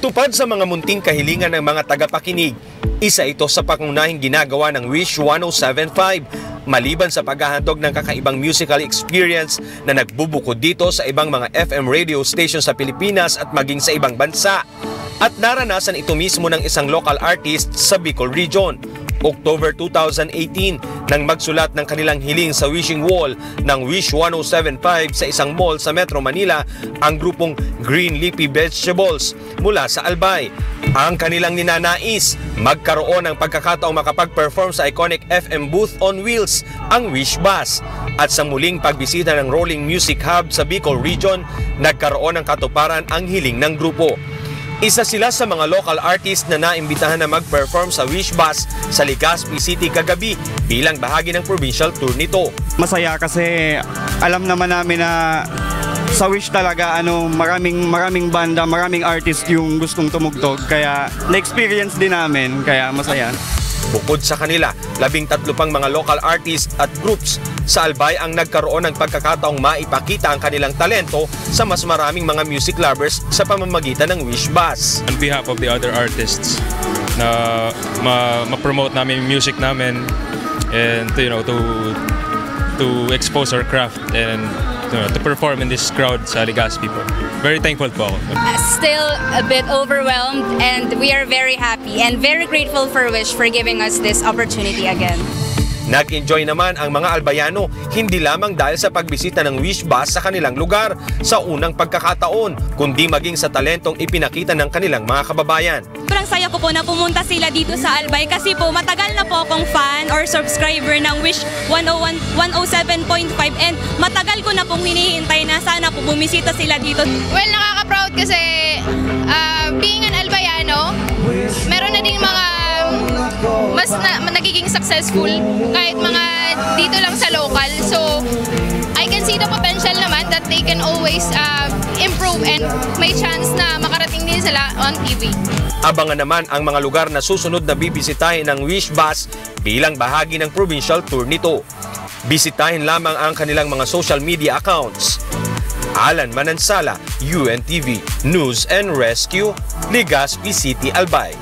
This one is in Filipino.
Tupad sa mga munting kahilingan ng mga tagapakinig, isa ito sa pangunahing ginagawa ng Wish 1075 maliban sa paghahandog ng kakaibang musical experience na nagbubukod dito sa ibang mga FM radio station sa Pilipinas at maging sa ibang bansa. At naranasan ito mismo ng isang local artist sa Bicol Region. October 2018 nang magsulat ng kanilang hiling sa wishing wall ng Wish 1075 sa isang mall sa Metro Manila ang grupong Green Leafy Vegetables mula sa Albay. Ang kanilang ninanais, magkaroon ng pagkakataong makapag-perform sa iconic FM booth on wheels, ang Wish Bus. At sa muling pagbisita ng Rolling Music Hub sa Bicol Region, nagkaroon ng katuparan ang hiling ng grupo. Isa sila sa mga local artist na naimbitahan na mag-perform sa Wish Bus sa Legazpi City kagabi bilang bahagi ng provincial tour nito. Masaya kasi alam naman namin na sa Wish talaga maraming banda, maraming artist yung gustong tumugtog kaya na-experience din namin kaya masaya. Bukod sa kanila, 13 pang mga local artists at groups sa Albay ang nagkaroon ng pagkakataong maipakita ang kanilang talento sa mas maraming mga music lovers sa pamamagitan ng Wish Bus. On behalf of the other artists na ma-promote namin yung music namin and to expose our craft and to perform in this crowd sa Legazpi po. Very thankful po ako. Still a bit overwhelmed and we are very happy and very grateful for Wish for giving us this opportunity again. Nag-enjoy naman ang mga Albayano, hindi lamang dahil sa pagbisita ng Wish Bus sa kanilang lugar sa unang pagkakataon, kundi maging sa talentong ipinakita ng kanilang mga kababayan. Sobrang saya ko po na pumunta sila dito sa Albay kasi po matagal na po akong fan or subscriber ng Wish 107.5 and matagal ko na pong hinihintay na sana po bumisita sila dito. Well, nakaka-proud kasi being an Albayano, meron na ding mga mas nagiging successful kahit mga dito lang sa local. So, I can see the potential naman that they can always improve and may chance na makarating din sila on TV. Abangan naman ang mga lugar na susunod na bibisitahin ng Wish Bus bilang bahagi ng provincial tour nito. Bisitahin lamang ang kanilang mga social media accounts. Alan Manansala, UNTV News and Rescue, Legazpi City, Albay.